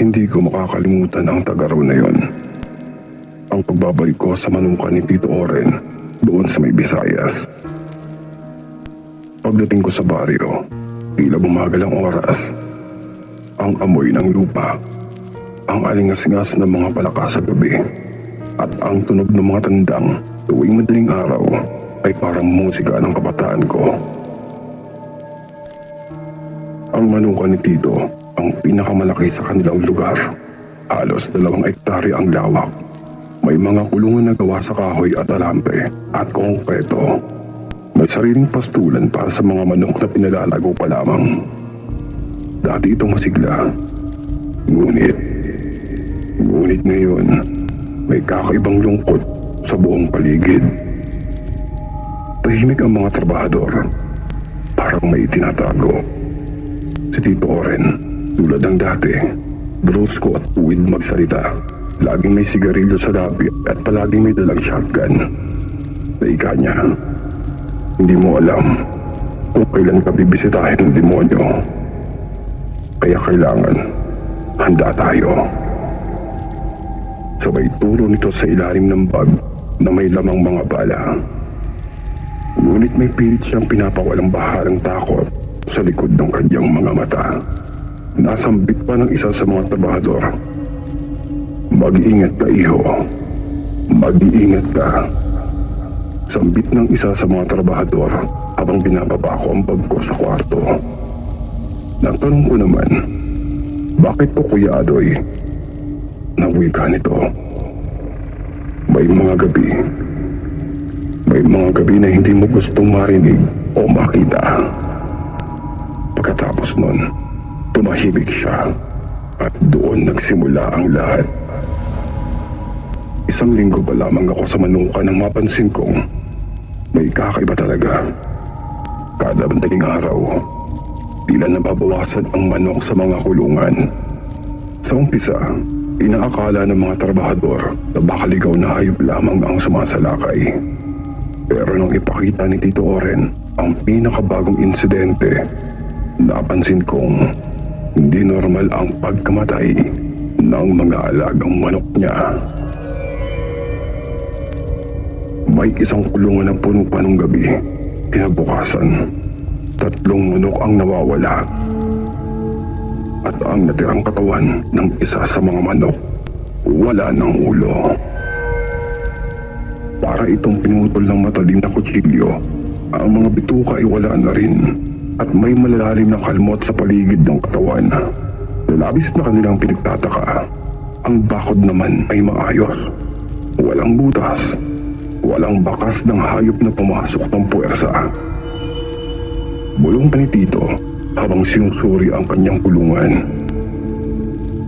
Hindi ko makakalimutan ang tagaraw na yon. Ang pagbabalik ko sa manukan ni Tito Oren doon sa may Visayas. Pagdating ko sa baryo, tila bumagal ang oras. Ang amoy ng lupa, ang alingas-ngas ng mga palaka sa gabi, at ang tunog ng mga tandang tuwing madaling araw ay parang musika ng kabataan ko. Ang manukan ni Tito ang pinakamalaki sa kanilang lugar. Halos 2 hektarya ang lawak. May mga kulungan na gawa sa kahoy at alambre at konkreto. May sariling pastulan para sa mga manok na pinalalago pa lamang. Dati itong masigla. Ngunit ngayon, may kakaibang lungkot sa buong paligid. Tahimik ang mga trabahador. Parang may tinatago. Si Tito Oren, tulad ng dati, brusko at tuwid magsalita. Laging may sigarilyo sa labi at palaging may dalang shotgun. Na ika niya, hindi mo alam kung kailan ka bibisitahin ng demonyo. Kaya kailangan, handa tayo. Sabay turo nito sa ilalim ng bag na may lamang mga bala. Ngunit may pilit siyang pinapawalang bahalang takot sa likod ng kanyang mga mata. Nasambit pa ng isa sa mga trabahador. Mag-iingat ka, iho. Mag-iingat ka. Sambit ng isa sa mga trabahador habang binababa ko ang bag ko sa kwarto. Nagtanong ko naman, bakit po Kuya Adoy? Nawi ka nito. May mga gabi na hindi mo gustong marinig o makita. Pagkatapos nun, tumahimik siya at doon nagsimula ang lahat. 1 linggo pa lamang ako sa manukan nang mapansin kong may kakaiba talaga. Kada madaling araw, tila nababawasan ang manok sa mga kulungan. Sa umpisa, inaakala ng mga trabahador na baka ligaw na hayop lamang ang sumasalakay. Pero nung ipakita ni Tito Oren ang pinakabagong insidente, napansin kong hindi normal ang pagkamatay ng mga alagang manok niya. May isang kulungan na puno pa nung gabi. Kinabukasan, 3 manok ang nawawala. At ang natirang katawan ng isa sa mga manok, wala ng ulo. Para itong pinutol ng matalim na kutsilyo, ang mga bituka ay wala na rin. At may malalalim na kalmot sa paligid ng katawan. Labis na kanilang pinagtataka. Ang bakod naman ay maayos. Walang butas. Walang bakas ng hayop na pumasok ng puwersa. Bulong pa ni Tito habang sinusuri ang kanyang kulungan.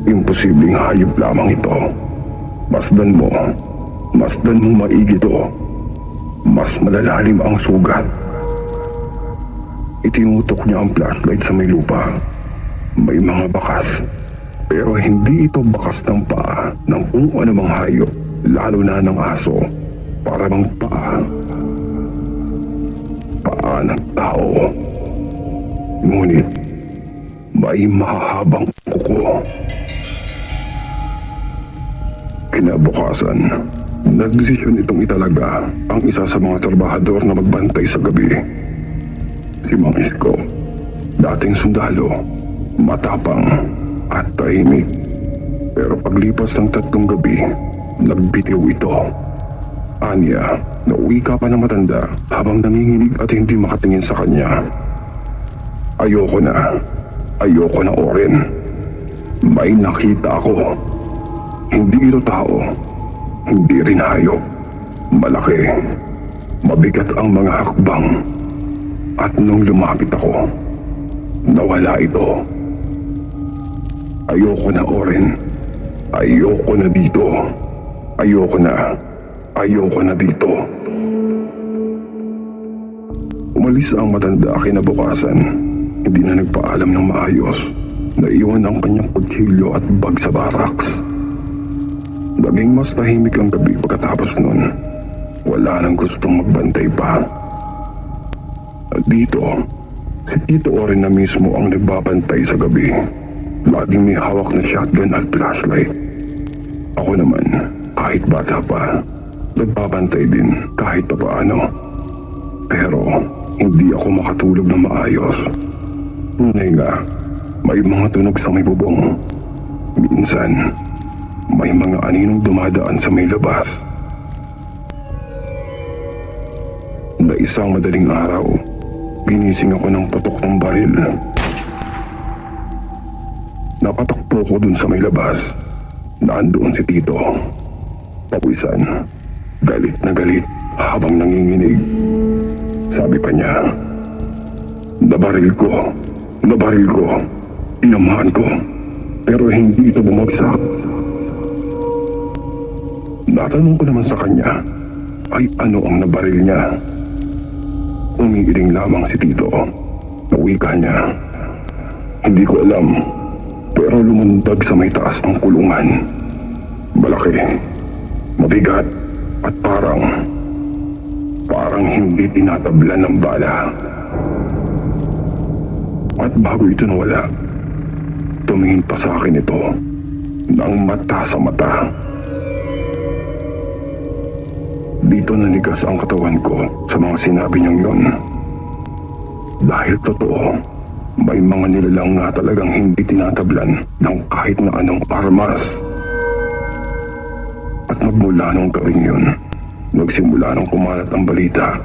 Imposibleng hayop lamang ito. Masdan mo maigi ito. Mas malalalim ang sugat. Itinutok niya ang flashlight sa may lupa. May mga bakas. Pero hindi ito bakas ng paa ng kung anumang hayop, lalo na ng aso. Para bang paa ng tao. Ngunit may mahahabang kuko. Kinabukasan, nagdesisyon itong italaga ang isa sa mga trabahador na magbantay sa gabi. Si Mang Isko, dating sundalo, matapang at tahimik. Pero paglipas ng 3 gabi, nagbitiw ito. Anya, nauwi ka pa ng matanda habang nanginginig at hindi makatingin sa kanya. Ayoko na Oren. May nakita ako. Hindi ito tao, hindi rin hayop. Malaki, mabigat ang mga hakbang. At nung lumapit ako, nawala ito. Ayoko na Oren. Ayoko na dito. Ayoko na dito. Umalis ang matanda kinabukasan. Hindi na nagpaalam ng maayos. Naiwan ang kanyang kutsilyo at bag sa barracks. Naging mas tahimik ang gabi pagkatapos nun. Wala nang gustong magbantay pa. At dito, si Tito Oren na mismo ang nagbabantay sa gabi. laging may hawak na shotgun at flashlight. Ako naman, kahit bata pa, nagbabantay din kahit papaano. Pero hindi ako makatulog na maayos. Tunay nga, may mga tunog sa may bubong. Minsan, may mga aninong dumadaan sa may labas. Na isang madaling araw, ginising ako ng putok ng baril. Napatakbo ko dun sa may labas. Naandoon si Tito. Pawisan, galit na galit habang nanginginig. Sabi pa niya, nabaril ko, tinamaan ko, pero hindi ito bumagsak. Natanong ko naman sa kanya, ay ano ang nabaril niya? Umiiling lamang si Tito. Nawika niya, hindi ko alam, pero lumundag sa may taas ng kulungan. Malaki, mabigat, at parang hindi tinatablan ng bala. At bago ito nawala, tumingin pa sa akin ito ng mata sa mata. Dito nanigas ang katawan ko sa mga sinabi niyang yun. Dahil totoo, may mga nilalang nga talagang hindi tinatablan ng kahit na anong armas. At magmula nung gawing yun, nagsimula nang kumalat ang balita.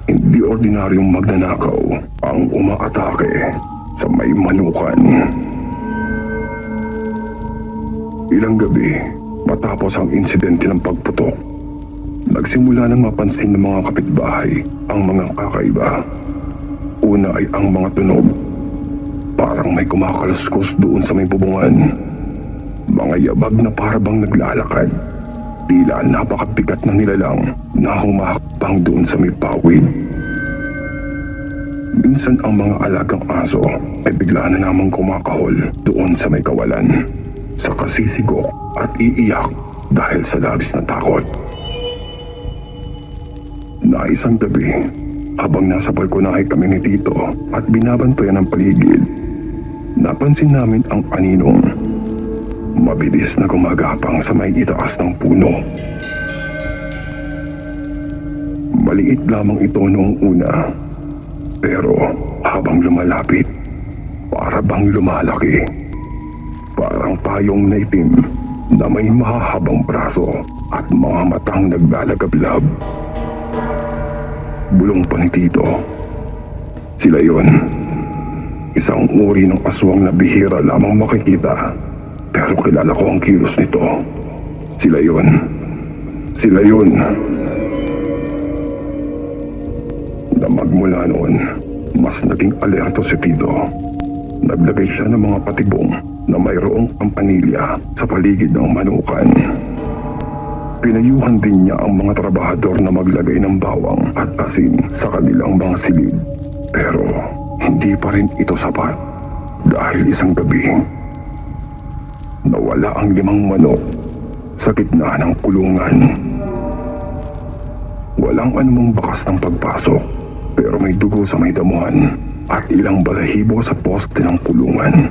Hindi ordinaryong magnanakaw ang umaatake sa may manukan. Ilang gabi, matapos ang insidente ng pagputok, nagsimula nang mapansin ng mga kapitbahay ang mga kakaiba. Una ay ang mga tunog. Parang may kumakaluskos doon sa may bubungan. Mga yabag na parabang naglalakad. Tila napakabigat na nilalang na humahakbang doon sa may pawid. Minsan ang mga alagang aso ay bigla na namang kumakahol doon sa may kawalan. Sa kasisigok at iiyak dahil sa labis na takot. Na isang gabi, habang nasa balkonahe kami ni Tito at binabantayan ang paligid, napansin namin ang aninong mabilis na gumagapang sa may itaas ng puno. Maliit lamang ito noong una, pero habang lumalapit, para bang lumalaki. Parang payong na itim na may mahahabang braso at mga matang naglalagablab. Bulong pa ni Tito, sila yun. Isang uri ng aswang na bihira lamang makikita, pero kilala ko ang kilos nito. Sila yun. Sila yun. Na magmula noon, mas naging alerto si Tito. Naglagay siya ng mga patibong na mayroong kampanilya sa paligid ng manukan. Pinayuhan din niya ang mga trabahador na maglagay ng bawang at asin sa kanilang mga silid. Pero hindi pa rin ito sapat dahil isang gabi, nawala ang 5 manok sa gitna ng kulungan. Walang anumang bakas ng pagpasok, pero may dugo sa may damuhan at ilang balahibo sa poste ng kulungan.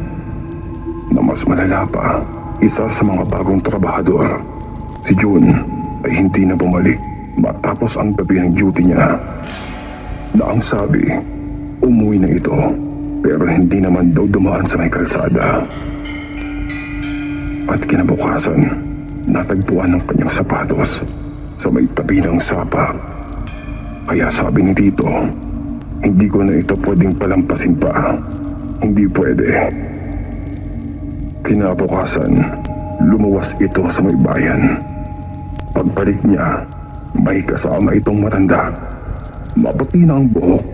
Na mas malala pa, isa sa mga bagong trabahador, si June, ay hindi na bumalik matapos ang gabi ng duty niya. Na ang sabi, umuwi na ito, pero hindi naman daw dumaan sa may kalsada. At kinabukasan, natagpuan ng kanyang sapatos sa may tabi ng sapa. Kaya sabi ni Tito, hindi ko na ito pwedeng palampasin pa. Hindi pwede. Kinabukasan, lumuwas ito sa may bayan. Pagbalik niya, may kasama itong matanda. Maputi na ang buhok,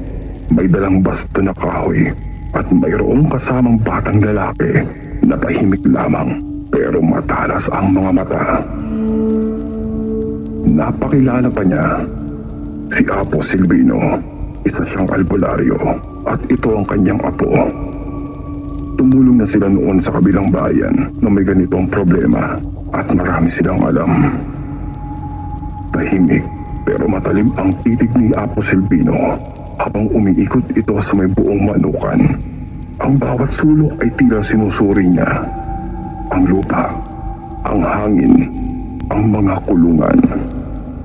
may dalang basto na kahoy, at mayroong kasamang batang lalaki na tahimik lamang pero matalas ang mga mata. Napakilala pa niya si Apo Silvino, isa siyang albularyo at ito ang kanyang apo. Tumulong na sila noon sa kabilang bayan na may ganitong problema at marami silang alam. Tahimik pero matalim ang titig ni Apo Silvino habang umiikot ito sa may buong manukan Ang bawat sulok ay tila sinusuri niya. Ang lupa, ang hangin, ang mga kulungan.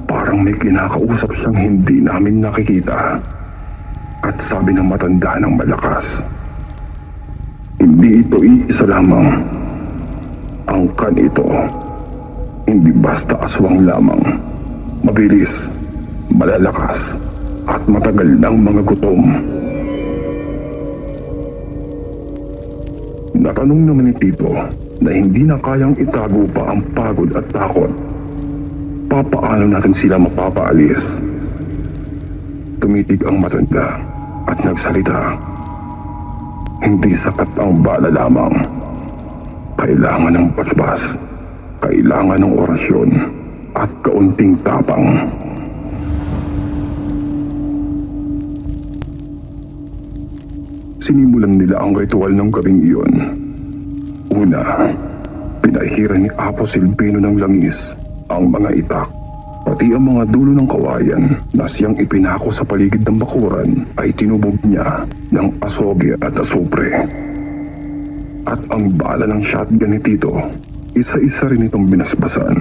Parang may kinakausap siyang hindi namin nakikita. At sabi ng matanda ng malakas, hindi ito iisa lamang. Ang kan ito, hindi basta aswang lamang. Mabilis, malalakas, at matagal ng mga gutom. Natanong naman ni Tito na hindi na kayang itago pa ang pagod at takot. Papaano natin sila mapapaalis? Tumitig ang matanda at nagsalita. Hindi sapat ang bala lamang. Kailangan ng basbas, kailangan ng orasyon, at kaunting tapang. Sinimulan nila ang ritual ng gabing iyon. Una, pinahiran ni Apo Silvino ng langis ang mga itak, pati ang mga dulo ng kawayan na siyang ipinako sa paligid ng bakuran ay tinubog niya ng asoge at asupre. At ang bala ng shotgun ni Tito, isa-isa rin itong binasbasan,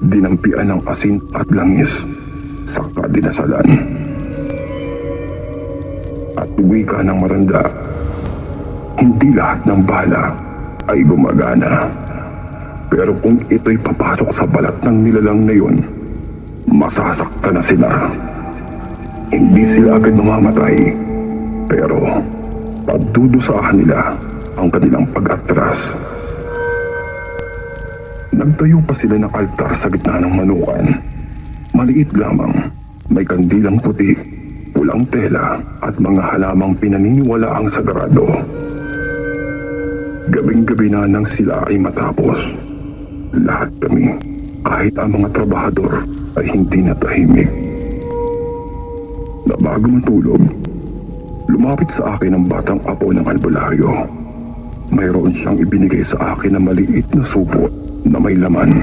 dinampian ng asin at langis, saka dinasalan. At wika ng matanda, hindi lahat ng bala ay gumagana. Pero kung ito'y papasok sa balat ng nilalang na yun, masasaktan na sila. Hindi sila agad mamamatay, pero pagdudusahan nila ang kanilang pag-atras. Nagtayo pa sila ng altar sa gitna ng manukan. Maliit lamang, may kandilang puti, pulang tela at mga halamang pinaniniwala ang sagrado. Gabing-gabi na nang sila ay matapos. Lahat kami, kahit ang mga trabahador, ay hindi natahimik. Na bago matulog, lumapit sa akin ang batang apo ng albularyo. Mayroon siyang ibinigay sa akin na maliit na supot na may laman.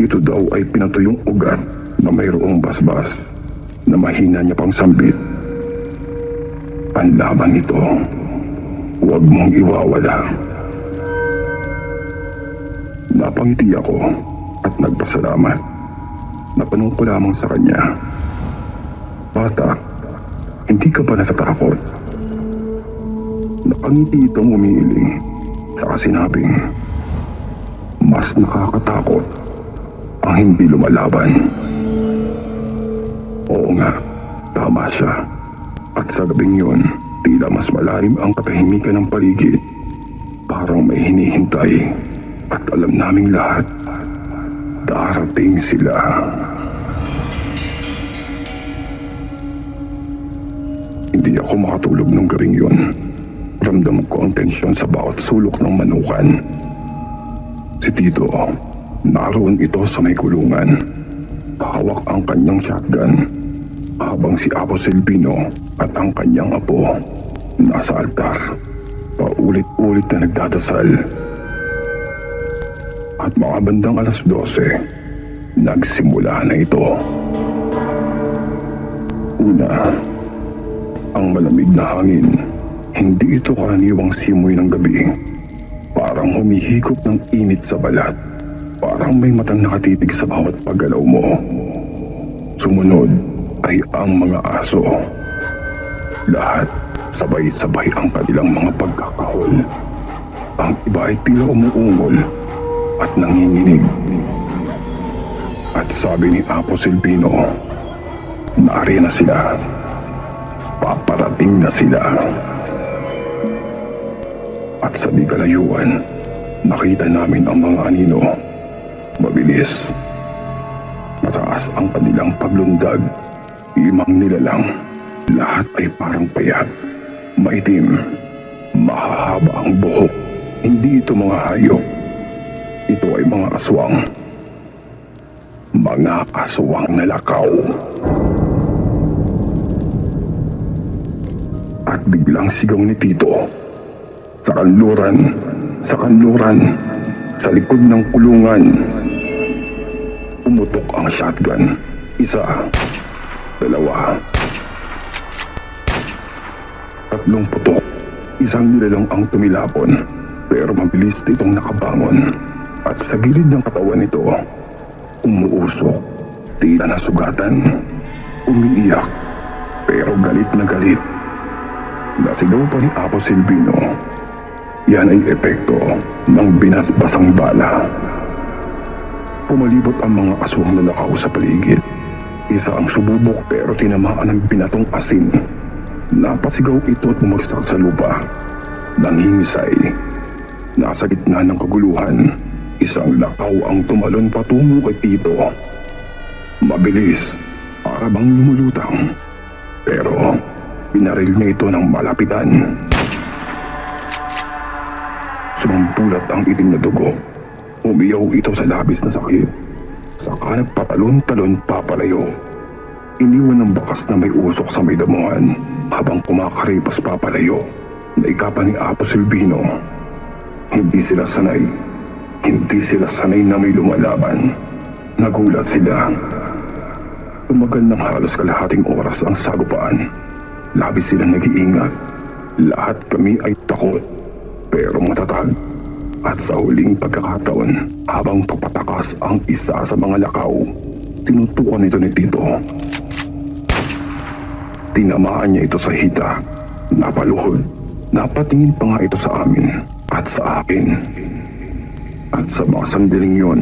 Ito daw ay pinatuyong ugat na mayroong basbas na mahina niya pang sambit. Ang laban ito, huwag mong iwawala. Napangiti ako at nagpasalamat. Napanong ko lamang sa kanya, "Bata, hindi ka ba natatakot?" Napangiti itong umiiling, saka sinabing, "Mas nakakatakot ang hindi lumalaban." Oo nga, tama siya. At sa gabing yun, tila mas malalim ang katahimikan ng paligid. Parang may hinihintay. At alam naming lahat, darating sila. Hindi ako makatulog nung gabing yun. Ramdam ko ang tensyon sa bawat sulok ng manukan. Si Tito, naroon ito sa may kulungan. Hawak ang kanyang shotgun, habang si Apo Silvino at ang kanyang apo nasa altar, paulit-ulit na nagdadasal. At mga bandang 12:00, nagsimula na ito. Una, ang malamig na hangin. Hindi ito karaniwang simoy ng gabi. Parang humihigop ng init sa balat. Parang may matang nakatitig sa bawat paggalaw mo. Sumunod ay ang mga aso. Lahat sabay-sabay ang kanilang mga pagkakahol. Ang iba ay tila umuungol at nanginginig. At sabi ni Apo Silvino, naari na sila. Paparating na sila. At sa di kalayuan, nakita namin ang mga anino. Mabilis. Mataas ang kanilang paglundag. 5 nilalang. Lahat ay parang payat. Maitim. Mahahaba ang buhok. Hindi ito mga hayop. Ito ay mga aswang. Mga aswang na lakaw. At biglang sigaw ni Tito. Sa kanluran, sa kanluran, sa likod ng kulungan. Pumutok ang shotgun. 1, 2, 3 putok. Isang nilalang ang tumilapon, pero mabilis itong nakabangon. At sa gilid ng katawan nito, umuusok, tila nasugatan, umiiyak, pero galit na galit. Nasigaw pa ni Apo Silvino. Yan ay epekto ng binasbasang bala. Pumalibot ang mga aswang na nakaw sa paligid. Isa ang sumubok pero tinamaan ng binatong asin. Napasigaw ito at bumagsak sa lupa. Nangingisay. Nasa gitna ng kaguluhan, isang lakaw ang tumalon patungo kay Tito. Mabilis, para bang lumulutang. Pero pinaril niya ito ng malapitan. Sumampulat ang itim na dugo. Umiyaw ito sa labis na sakit. Saka nagpatalon-talon papalayo. Iniwan ng bakas na may usok sa may damuhan habang kumakaripas papalayo. Naikapan ni Apo Silvino. Hindi sila sanay. Hindi sila sanay na may lumalaban. Nagulat sila. Tumagal ng halos kalahating oras ang sagupaan. Labis silang nag-iingat. Lahat kami ay takot, pero matatag. At sa huling pagkakataon, habang papatakas ang isa sa mga lakaw, tinutukan ito ni Tito. Tinamaan niya ito sa hita. Napaluhod. Napatingin pa nga ito sa amin at sa akin. At sa mga sandaling yun,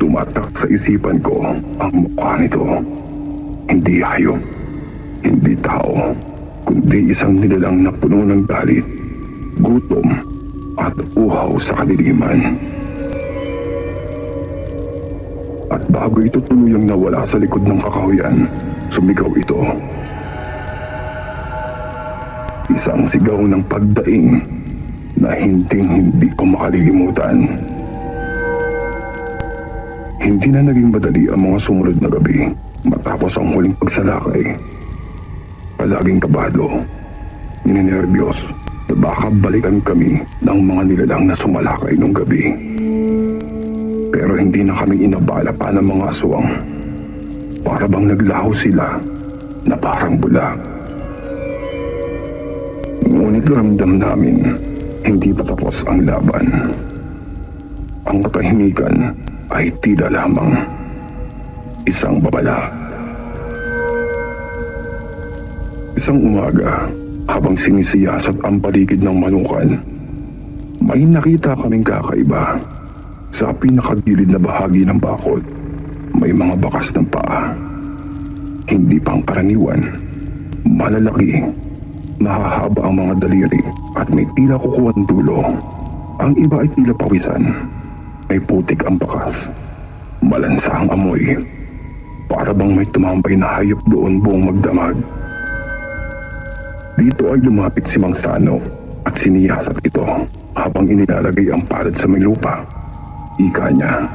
tumatak sa isipan ko ang mukha nito. Hindi hayop, hindi tao, kundi isang nilalang na puno ng galit, gutom, at uhaw sa kadiliman. At bago ito tuluyang nawala sa likod ng kakahuyan, sumigaw ito. Isang sigaw ng pagdaing na hindi ko makalilimutan. Hindi na naging madali ang mga sumunod na gabi matapos ang huling pagsalakay. Palaging kabado, ninenerbiyos, na baka balikan kami ng mga nilalang na sumalakay nung gabi. Pero hindi na kami inabala pa ng mga aswang. Para bang naglaho sila na parang bula. Ngunit ramdam namin, hindi pa tapos ang laban. Ang katahimikan ay tila lamang isang babala. Isang umaga, habang sinisiyasat ang paligid ng manukan, may nakita kaming kakaiba. Sa pinakagilid na bahagi ng bakod, may mga bakas ng paa. Hindi pangkaraniwan, malalaki, mahahaba ang mga daliri at may tila kukuhan dulo. Ang iba ay tila pawisan. May putik ang bakas. Malansa ang amoy. Para bang may tumambay na hayop doon buong magdamag. Dito ay lumapit si Mang Sano at siniyasat ito habang inilalagay ang palad sa may lupa. Ika niya,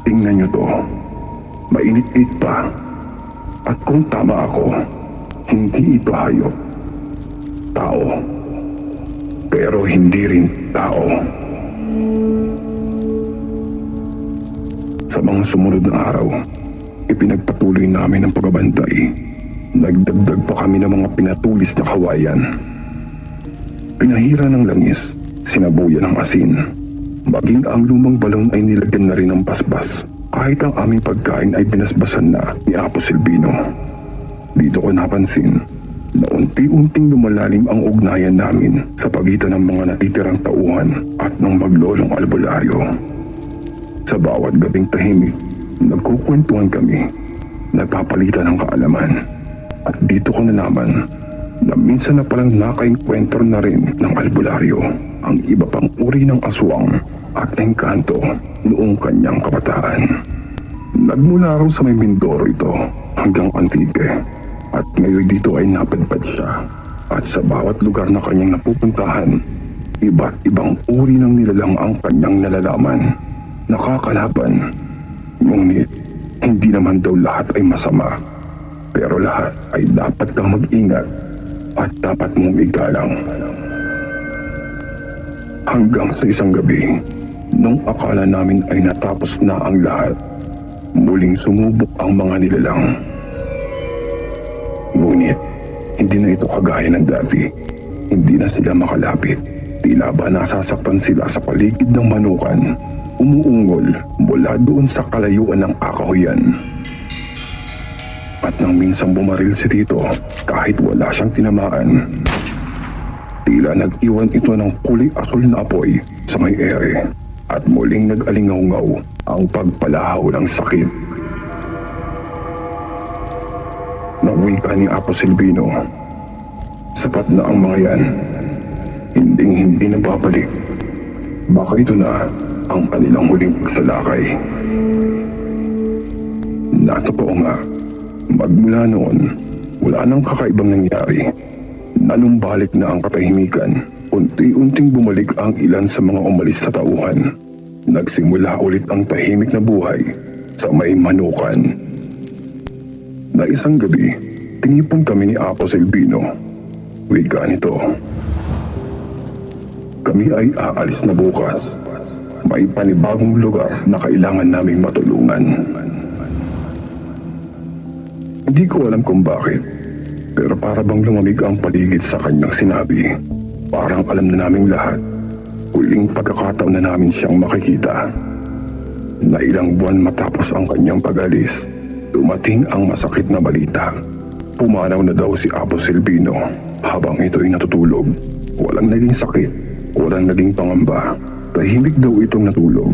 tingnan niyo to, mainit-init pa. At kung tama ako, hindi ito hayop. Tao. Pero hindi rin tao. Sa mga sumunod na araw, ipinagpatuloy namin ang pagbabantay. Nagdagdag pa kami ng mga pinatulis na kawayan. Pinahira ng langis, sinabuyan ng asin. Maging ang lumang balon ay nilagyan na rin ng basbas. Kahit ang aming pagkain ay binasbasan na ni Apo Silvino. Dito ko napansin na unti-unting lumalalim ang ugnayan namin sa pagitan ng mga natitirang tauhan at ng maglolong albularyo. Sa bawat gabing tahimik, nagkukwentuhan kami, nagpapalitan ng kaalaman. At dito ko nalaman na minsan na palang nakainkwentro na rin ng albularyo ang iba pang uri ng aswang at engkanto noong kanyang kabataan. Nagmula raw sa may Mindoro ito hanggang Antique at ngayon dito ay napadpad siya. At sa bawat lugar na kanyang napupuntahan, iba't ibang uri ng nilalang ang kanyang nalalaman. Nakakalaban. Ngunit hindi naman daw lahat ay masama. Pero lahat ay dapat kang mag-ingat at dapat mong igalang. Hanggang sa isang gabi, nung akala namin ay natapos na ang lahat, muling sumubok ang mga nilalang. Ngunit, hindi na ito kagaya ng dati. Hindi na sila makalapit. Tila ba nasasaktan sila sa paligid ng manukan, umuungol mula doon sa kalayuan ng kakahuyan. At nang minsang bumaril si Tito kahit wala siyang tinamaan, tila nag-iwan ito ng kulay asul na apoy sa may ere at muling nag-alingaw-ngaw ang pagpalahaw ng sakit. Nawika ni Apo Silvino, sapat na ang mga yan. Hindi na babalik. Baka ito na ang kanilang huling pagsalakay. Natotoo nga, magmula noon, wala nang kakaibang nangyari. Nanumbalik na ang katahimikan. Unti-unting bumalik ang ilan sa mga umalis na tauhan. Nagsimula ulit ang tahimik na buhay sa may manukan. Na isang gabi, tinipon kami ni Apo Silvino. Wika nito, kami ay aalis na bukas. May panibagong lugar na kailangan naming matulungan. Hindi ko alam kung bakit, pero para bang lumamig ang paligid sa kanyang sinabi. Parang alam na naming lahat. Huling pagkakataon na namin siyang makikita. Na ilang buwan matapos ang kanyang pag-alis, dumating ang masakit na balita. Pumanaw na daw si Apo Silvino habang ito'y natutulog. Walang naging sakit, walang naging pangamba. Tahimik daw itong natulog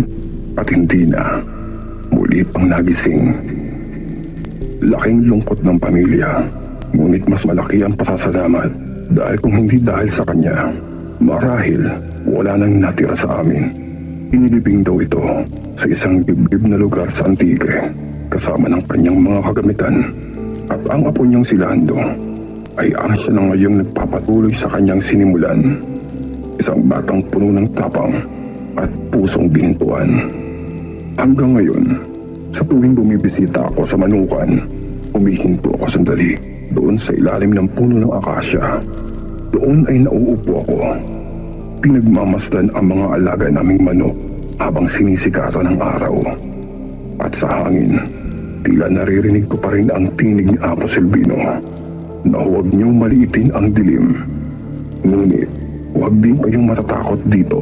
at hindi na. Muli pang nagising. Laking lungkot ng pamilya, ngunit mas malaki ang pasasalamat dahil kung hindi dahil sa kanya, marahil wala nang natira sa amin. Inilibing daw ito sa isang dibdib na lugar sa Antique kasama ng kanyang mga kagamitan. At ang apo niyang si Lando ay ang siya na ngayong nagpapatuloy sa kanyang sinimulan. Isang batang puno ng tapang at pusong binintuan. Hanggang ngayon, sa tuwing bumibisita ako sa manukan, humihinto ako sandali doon sa ilalim ng puno ng akasya. Doon ay nauupo ako. Pinagmamasdan ang mga alaga naming manok habang sinisikatan ng araw. At sa hangin, tila naririnig ko pa rin ang tinig ni Apo Silvino na huwag niyong maliitin ang dilim. Ngunit, huwag din kayong matatakot dito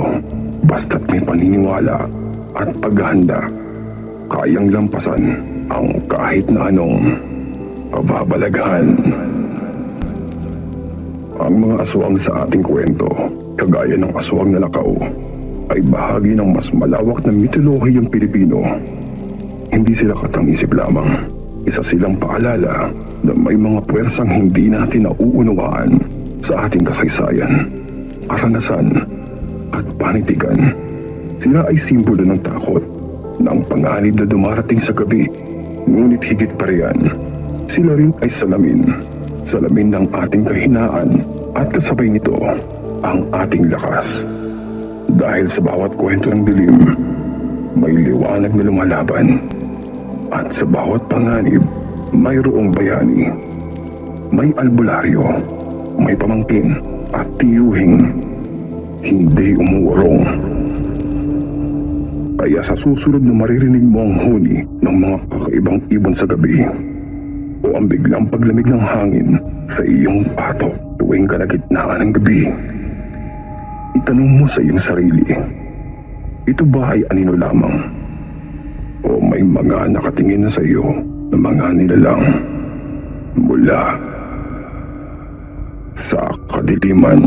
basta't may paniniwala at paghahanda. Kayang lampasan ang kahit na anong kababalaghan. Ang mga aswang sa ating kwento, kagaya ng aswang na Lakaw, ay bahagi ng mas malawak na mitolohiyang Pilipino. Hindi sila katang-isip lamang. Isa silang paalala na may mga puwersang hindi natin nauunawaan sa ating kasaysayan, karanasan at panitikan. Sila ay simbolo ng takot, ng panganib na dumarating sa gabi. Ngunit higit pa riyan, sila rin ay salamin ng ating kahinaan at kasabay nito ang ating lakas. Dahil sa bawat kwento ng dilim, may liwanag na lumalaban. At sa bawat panganib, mayroong bayani. May albularyo, may pamangkin at tiyuhing hindi umuurong. Kaya sa susunod na maririnig mo ang huni ng mga kakaibang ibon sa gabi o ang biglang paglamig ng hangin sa iyong patok tuwing kalagitnaan ng gabi, itanong mo sa iyong sarili, ito ba ay anino lamang? O may mga nakatingin na sa iyo na mga nilalang mula sa kadiliman?